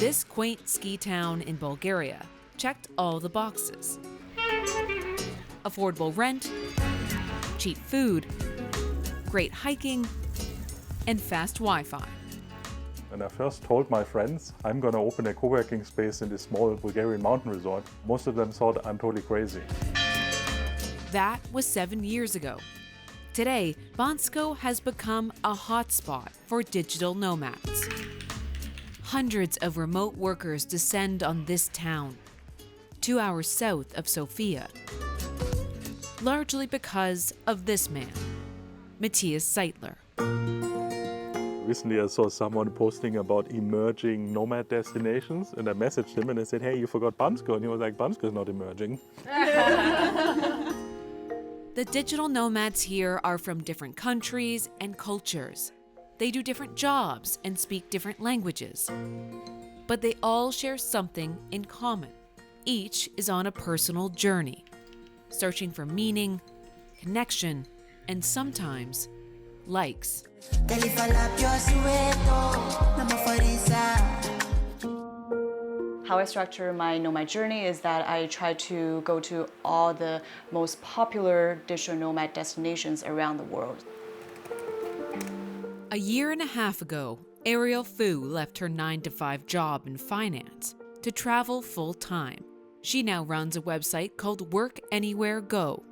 This quaint ski town in Bulgaria checked all the boxes. Affordable rent, cheap food, great hiking, and fast Wi-Fi. When I first told my friends I'm going to open a co-working space in this small Bulgarian mountain resort, most of them thought I'm totally crazy. That was 7 years ago. Today, Bansko has become a hotspot for digital nomads. Hundreds of remote workers descend on this town, 2 hours south of Sofia, largely because of this man, Matthias Seidler. Recently I saw someone posting about emerging nomad destinations, and I messaged him and I said, hey, you forgot Bansko. And he was like, Bansko is not emerging. The digital nomads here are from different countries and cultures. They do different jobs and speak different languages. But they all share something in common. Each is on a personal journey, searching for meaning, connection, and sometimes likes. How I structure my nomad journey is that I try to go to all the most popular digital nomad destinations around the world. A year and a half ago, Ariel Fu left her 9-to-5 job in finance to travel full-time. She now runs a website called Work Anywhere Go.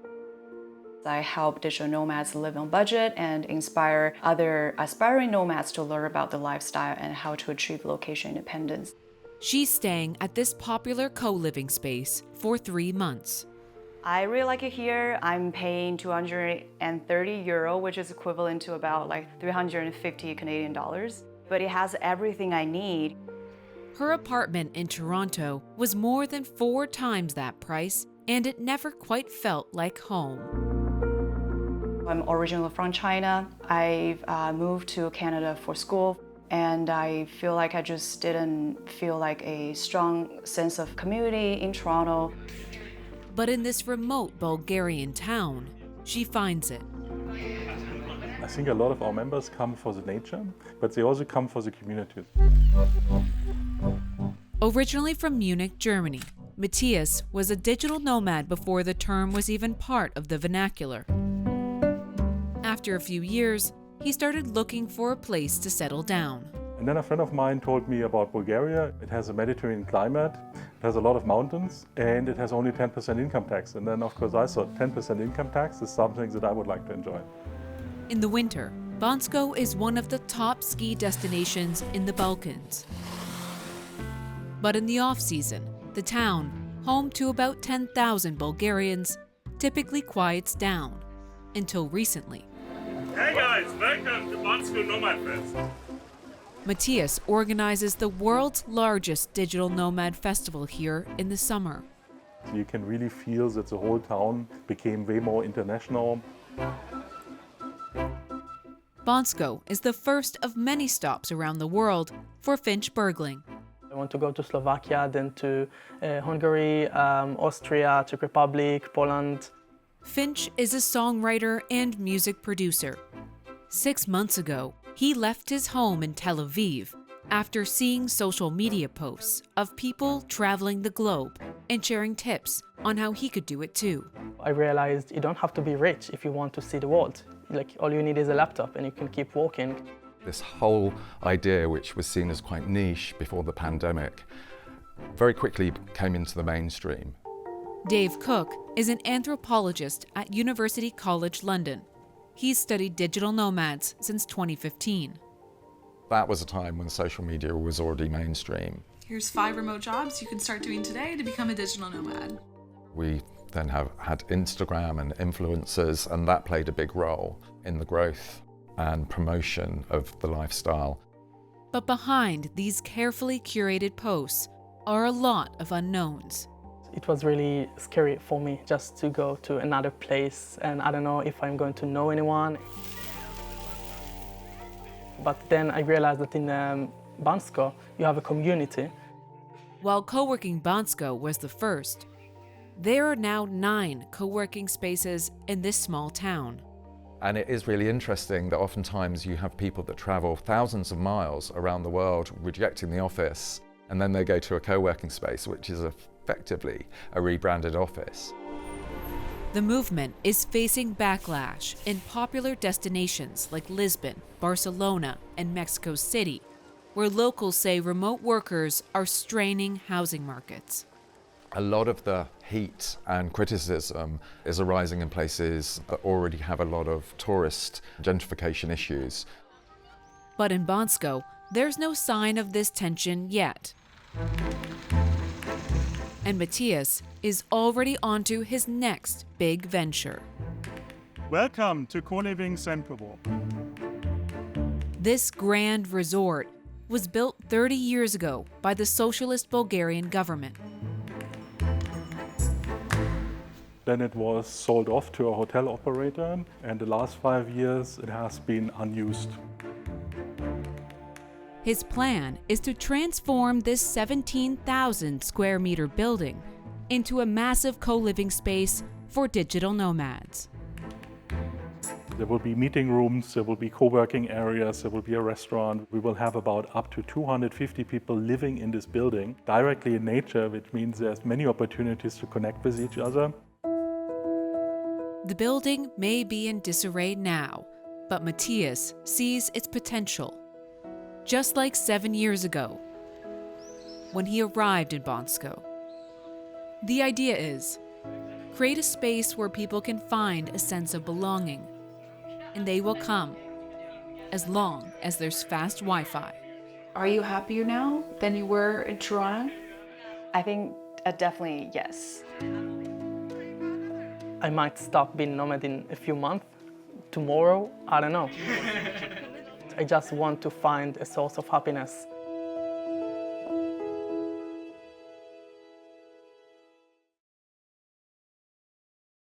I help digital nomads live on budget and inspire other aspiring nomads to learn about the lifestyle and how to achieve location independence. She's staying at this popular co-living space for 3 months. I really like it here. I'm paying 230 euro, which is equivalent to about like 350 Canadian dollars. But it has everything I need. Her apartment in Toronto was more than 4 times that price, and it never quite felt like home. I'm originally from China. I've moved to Canada for school, and I feel like I just didn't feel like a strong sense of community in Toronto. But in this remote Bulgarian town, she finds it. I think a lot of our members come for the nature, but they also come for the community. Originally from Munich, Germany, Matthias was a digital nomad before the term was even part of the vernacular. After a few years, he started looking for a place to settle down. And then a friend of mine told me about Bulgaria. It has a Mediterranean climate, it has a lot of mountains, and it has only 10% income tax. And then, of course, I thought 10% income tax is something that I would like to enjoy. In the winter, Bansko is one of the top ski destinations in the Balkans. But in the off-season, the town, home to about 10,000 Bulgarians, typically quiets down, until recently. Hey guys, welcome to Bansko Nomad Fest. Matthias organizes the world's largest digital nomad festival here in the summer. You can really feel that the whole town became way more international. Bansko is the first of many stops around the world for Finch Bergling. I want to go to Slovakia, then to Hungary, Austria, Czech Republic, Poland. Finch is a songwriter and music producer. 6 months ago, he left his home in Tel Aviv after seeing social media posts of people traveling the globe and sharing tips on how he could do it too. I realized you don't have to be rich if you want to see the world. Like, all you need is a laptop and you can keep walking. This whole idea, which was seen as quite niche before the pandemic, very quickly came into the mainstream. Dave Cook is an anthropologist at University College London. He's studied digital nomads since 2015. That was a time when social media was already mainstream. Here's 5 remote jobs you can start doing today to become a digital nomad. We then had Instagram and influencers, and that played a big role in the growth and promotion of the lifestyle. But behind these carefully curated posts are a lot of unknowns. It was really scary for me just to go to another place, and I don't know if I'm going to know anyone. But then I realized that in Bansko, you have a community. While co-working Bansko was the first, there are now 9 co-working spaces in this small town. And it is really interesting that oftentimes you have people that travel thousands of miles around the world rejecting the office and then they go to a co-working space, which is effectively a rebranded office. The movement is facing backlash in popular destinations like Lisbon, Barcelona, and Mexico City, where locals say remote workers are straining housing markets. A lot of the heat and criticism is arising in places that already have a lot of tourist gentrification issues. But in Bansko, there's no sign of this tension yet. And Matthias is already onto his next big venture. Welcome to co-living Central. This grand resort was built 30 years ago by the socialist Bulgarian government. Then it was sold off to a hotel operator, and the last 5 years it has been unused. His plan is to transform this 17,000 square meter building into a massive co-living space for digital nomads. There will be meeting rooms, there will be co-working areas, there will be a restaurant. We will have about up to 250 people living in this building directly in nature, which means there's many opportunities to connect with each other. The building may be in disarray now, but Matthias sees its potential. Just like 7 years ago, when he arrived in Bansko. The idea is, create a space where people can find a sense of belonging, and they will come, as long as there's fast Wi-Fi. Are you happier now than you were in Toronto? I think definitely yes. I might stop being nomad in a few months. Tomorrow, I don't know. I just want to find a source of happiness.